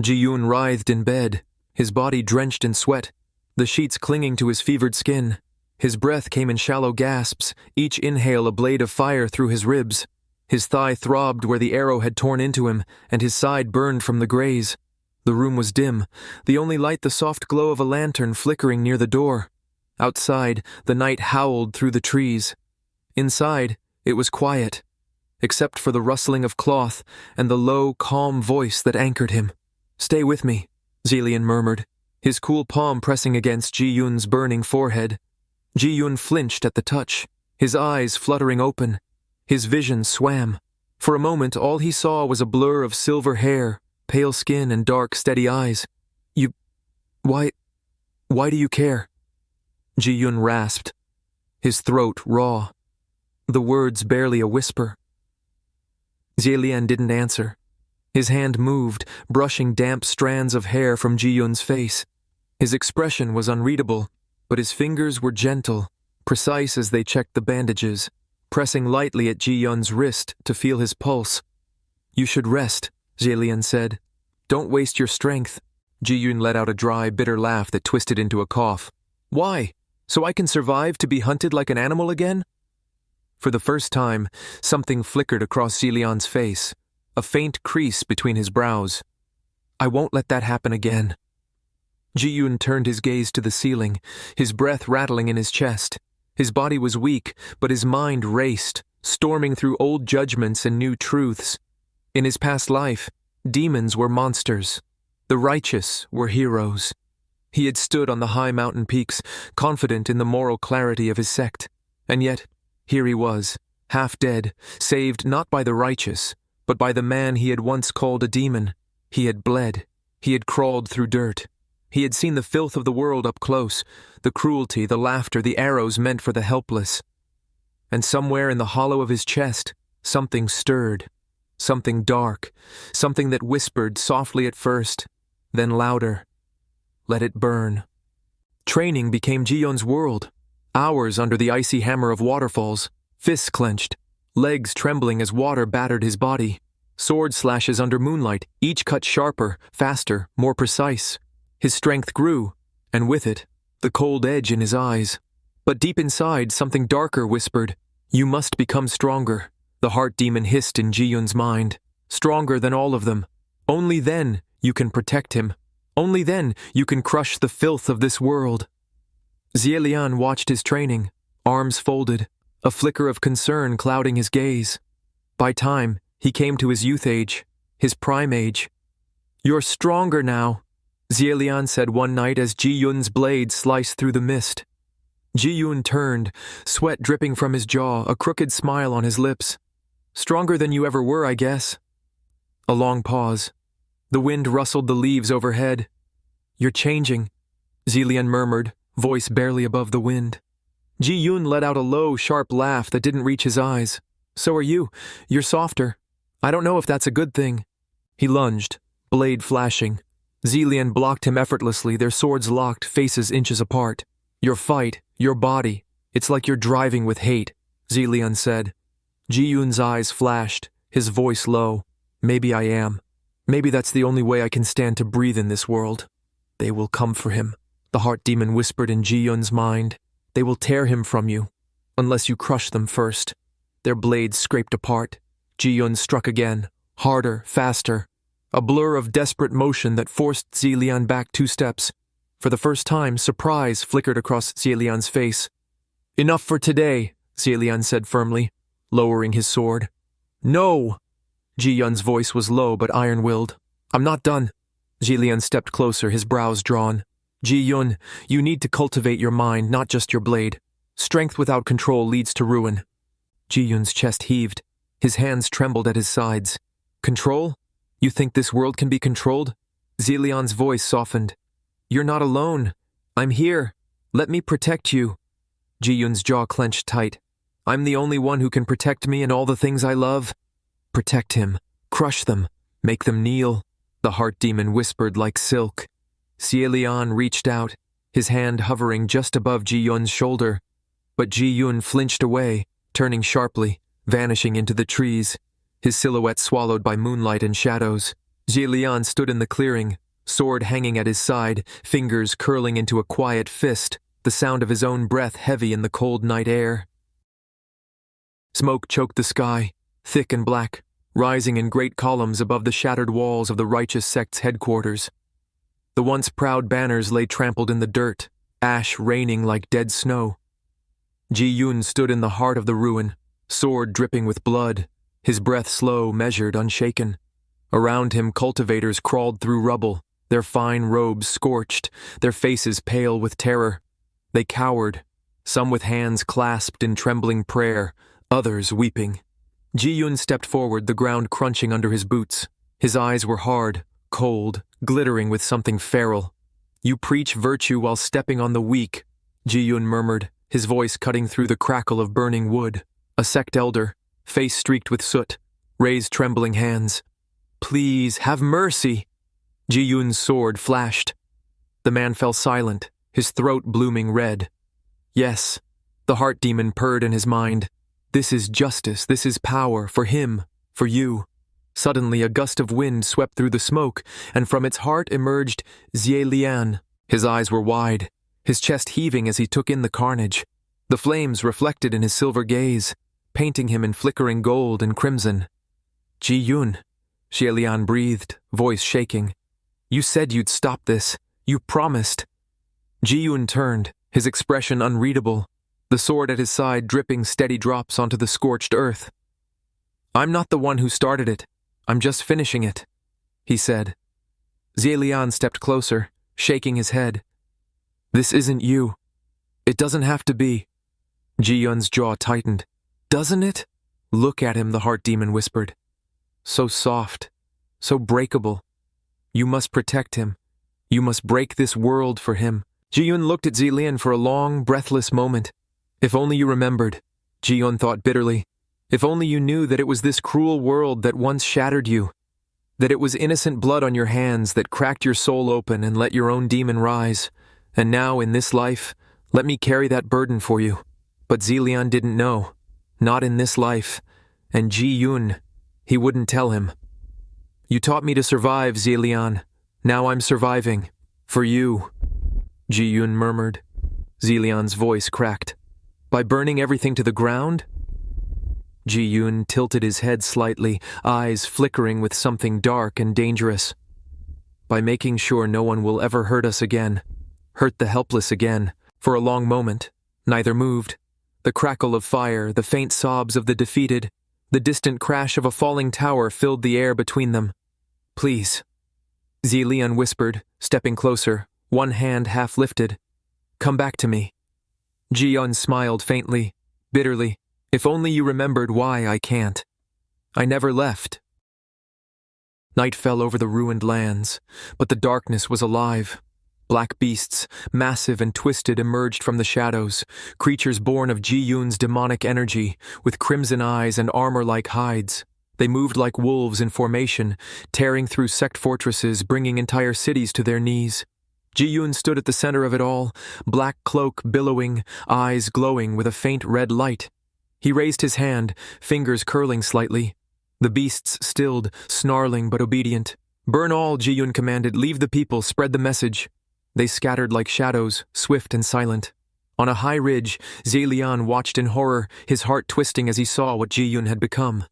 Ji-yoon writhed in bed, his body drenched in sweat, the sheets clinging to his fevered skin. His breath came in shallow gasps, each inhale a blade of fire through his ribs. His thigh throbbed where the arrow had torn into him, and his side burned from the graze. The room was dim, the only light the soft glow of a lantern flickering near the door. Outside, the night howled through the trees. Inside, it was quiet, except for the rustling of cloth and the low, calm voice that anchored him. "Stay with me," Xie Lian murmured, his cool palm pressing against Ji-yoon's burning forehead. Ji-yoon flinched at the touch, his eyes fluttering open. His vision swam. For a moment, all he saw was a blur of silver hair, pale skin, and dark, steady eyes. Why do you care?" Ji-yoon rasped, his throat raw, the words barely a whisper. Xie Lian didn't answer. His hand moved, brushing damp strands of hair from Ji-yoon's face. His expression was unreadable, but his fingers were gentle, precise as they checked the bandages, pressing lightly at Ji-yoon's wrist to feel his pulse. "You should rest," Xie Lian said. "Don't waste your strength." Ji-yoon let out a dry, bitter laugh that twisted into a cough. "Why? So I can survive to be hunted like an animal again?" For the first time, something flickered across Xie Lian's face, a faint crease between his brows. "I won't let that happen again." Ji-yoon turned his gaze to the ceiling, his breath rattling in his chest. His body was weak, but his mind raced, storming through old judgments and new truths. In his past life, demons were monsters. The righteous were heroes. He had stood on the high mountain peaks, confident in the moral clarity of his sect. And yet, here he was, half dead, saved not by the righteous, but by the man he had once called a demon. He had bled. He had crawled through dirt. He had seen the filth of the world up close, the cruelty, the laughter, the arrows meant for the helpless. And somewhere in the hollow of his chest, something stirred. Something dark, something that whispered softly at first, then louder. Let it burn. Training became Ji-yoon's world. Hours under the icy hammer of waterfalls, fists clenched, legs trembling as water battered his body. Sword slashes under moonlight, each cut sharper, faster, more precise. His strength grew, and with it, the cold edge in his eyes. But deep inside, something darker whispered, "You must become stronger." The heart demon hissed in Ji-yoon's mind. "Stronger than all of them. Only then you can protect him. Only then you can crush the filth of this world." Xie Lian watched his training, arms folded, a flicker of concern clouding his gaze. By time, he came to his youth age, his prime age. "You're stronger now," Xie Lian said one night as Ji-yoon's blade sliced through the mist. Ji-yoon turned, sweat dripping from his jaw, a crooked smile on his lips. "Stronger than you ever were, I guess." A long pause. The wind rustled the leaves overhead. "You're changing," Xie Lian murmured, voice barely above the wind. Ji-yoon let out a low, sharp laugh that didn't reach his eyes. "So are you. You're softer. I don't know if that's a good thing." He lunged, blade flashing. Xie Lian blocked him effortlessly, their swords locked, faces inches apart. "Your fight, your body, it's like you're driving with hate," Xie Lian said. Ji-yoon's eyes flashed, his voice low. "Maybe I am. Maybe that's the only way I can stand to breathe in this world." "They will come for him," the heart demon whispered in Ji-yoon's mind. "They will tear him from you, unless you crush them first." Their blades scraped apart. Ji-yoon struck again, harder, faster. A blur of desperate motion that forced Xie Lian back 2 steps. For the first time, surprise flickered across Xie Lian's face. "Enough for today," Xie Lian said firmly, lowering his sword. "No!" Ji-yoon's voice was low but iron-willed. "I'm not done." Xie Lian stepped closer, his brows drawn. "Ji-yoon, you need to cultivate your mind, not just your blade. Strength without control leads to ruin." Ji-yoon's chest heaved. His hands trembled at his sides. "Control? You think this world can be controlled?" Xie Lian's voice softened. "You're not alone. I'm here. Let me protect you." Ji-yoon's jaw clenched tight. "I'm the only one who can protect me and all the things I love." "Protect him. Crush them. Make them kneel," the heart demon whispered like silk. Xie Lian reached out, his hand hovering just above Ji-yoon's shoulder. But Ji-yoon flinched away, turning sharply, vanishing into the trees, his silhouette swallowed by moonlight and shadows. Xie Lian stood in the clearing, sword hanging at his side, fingers curling into a quiet fist, the sound of his own breath heavy in the cold night air. Smoke choked the sky, thick and black, rising in great columns above the shattered walls of the righteous sect's headquarters. The once proud banners lay trampled in the dirt, ash raining like dead snow. Ji Yun stood in the heart of the ruin, sword dripping with blood, his breath slow, measured, unshaken. Around him cultivators crawled through rubble, their fine robes scorched, their faces pale with terror. They cowered, some with hands clasped in trembling prayer, others weeping. Ji Yun stepped forward, the ground crunching under his boots. His eyes were hard, cold, glittering with something feral. "You preach virtue while stepping on the weak," Ji Yun murmured, his voice cutting through the crackle of burning wood. A sect elder, face streaked with soot, raised trembling hands. "Please, have mercy!" Ji Yun's sword flashed. The man fell silent, his throat blooming red. Yes, the heart demon purred in his mind. This is justice, this is power, for him, for you. Suddenly a gust of wind swept through the smoke, and from its heart emerged Xie Lian. His eyes were wide, his chest heaving as he took in the carnage. The flames reflected in his silver gaze, painting him in flickering gold and crimson. "Ji Yun," Xie Lian breathed, voice shaking. "You said you'd stop this. You promised." Ji Yun turned, his expression unreadable, the sword at his side dripping steady drops onto the scorched earth. "I'm not the one who started it. I'm just finishing it," he said. Xie Lian stepped closer, shaking his head. "This isn't you. It doesn't have to be." Ji Yun's jaw tightened. "Doesn't it?" "Look at him," the heart demon whispered. "So soft, so breakable. You must protect him. You must break this world for him." Ji Yun looked at Xie Lian for a long, breathless moment. If only you remembered, Ji Yun thought bitterly. If only you knew that it was this cruel world that once shattered you, that it was innocent blood on your hands that cracked your soul open and let your own demon rise. And now, in this life, let me carry that burden for you. But Xie Lian didn't know. Not in this life. And Ji Yun, he wouldn't tell him. "You taught me to survive, Xie Lian. Now I'm surviving. For you," Ji Yun murmured. Xie Lian's voice cracked. "By burning everything to the ground?" Ji Yun tilted his head slightly, eyes flickering with something dark and dangerous. "By making sure no one will ever hurt us again. Hurt the helpless again." For a long moment, neither moved. The crackle of fire, the faint sobs of the defeated, the distant crash of a falling tower filled the air between them. "Please," Xie Lian whispered, stepping closer, one hand half lifted. "Come back to me." Ji Yun smiled faintly, bitterly. "If only you remembered why I can't. I never left." Night fell over the ruined lands, but the darkness was alive. Black beasts, massive and twisted, emerged from the shadows, creatures born of Ji Yun's demonic energy, with crimson eyes and armor-like hides. They moved like wolves in formation, tearing through sect fortresses, bringing entire cities to their knees. Ji Yun stood at the center of it all, black cloak billowing, eyes glowing with a faint red light. He raised his hand, fingers curling slightly. The beasts stilled, snarling but obedient. "Burn all," Ji Yun commanded. "Leave the people, spread the message." They scattered like shadows, swift and silent. On a high ridge, Xie Lian watched in horror, his heart twisting as he saw what Ji Yun had become.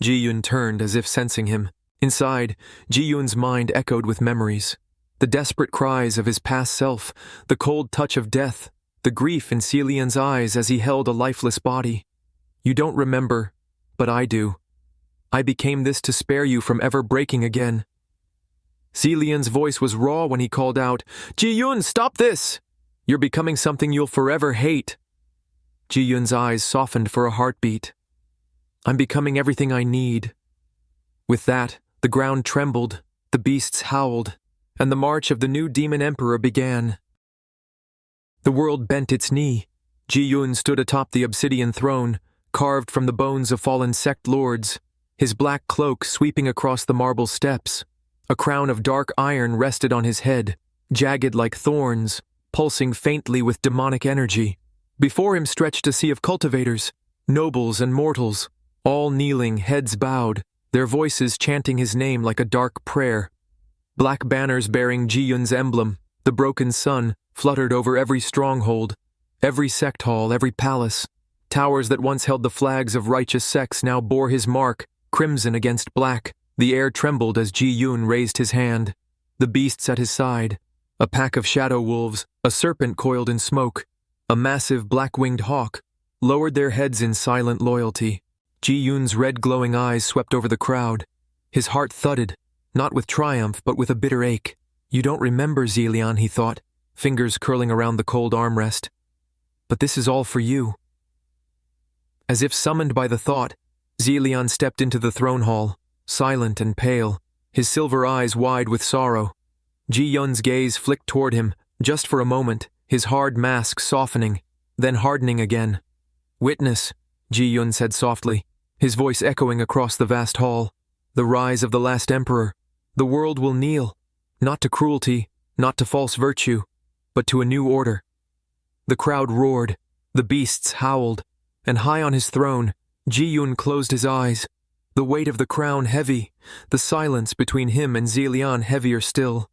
Ji Yun turned as if sensing him. Inside, Ji Yun's mind echoed with memories. The desperate cries of his past self, the cold touch of death, the grief in Xie Lian's eyes as he held a lifeless body. "You don't remember, but I do. I became this to spare you from ever breaking again." Xie Lian's voice was raw when he called out, "Ji Yun, stop this! You're becoming something you'll forever hate." Ji Yun's eyes softened for a heartbeat. "I'm becoming everything I need." With that, the ground trembled, the beasts howled, and the march of the new demon emperor began. The world bent its knee. Ji Yun stood atop the obsidian throne, carved from the bones of fallen sect lords, his black cloak sweeping across the marble steps. A crown of dark iron rested on his head, jagged like thorns, pulsing faintly with demonic energy. Before him stretched a sea of cultivators, nobles and mortals, all kneeling, heads bowed, their voices chanting his name like a dark prayer. Black banners bearing Xie Yun's emblem, the broken sun, fluttered over every stronghold, every sect hall, every palace. Towers that once held the flags of righteous sects now bore his mark, crimson against black. The air trembled as Xie Yun raised his hand. The beasts at his side, a pack of shadow wolves, a serpent coiled in smoke, a massive black-winged hawk, lowered their heads in silent loyalty. Xie Yun's red glowing eyes swept over the crowd. His heart thudded, not with triumph but with a bitter ache. You don't remember, Xie Lian, he thought, fingers curling around the cold armrest. But this is all for you. As if summoned by the thought, Xie Lian stepped into the throne hall, silent and pale, his silver eyes wide with sorrow. Xie Yun's gaze flicked toward him, just for a moment, his hard mask softening, then hardening again. Witness, Xie Yun said softly, his voice echoing across the vast hall. The rise of the last emperor. The world will kneel, not to cruelty, not to false virtue, but to a new order. The crowd roared, the beasts howled, and high on his throne, Xie Yun closed his eyes, the weight of the crown heavy, the silence between him and Xie Lian heavier still.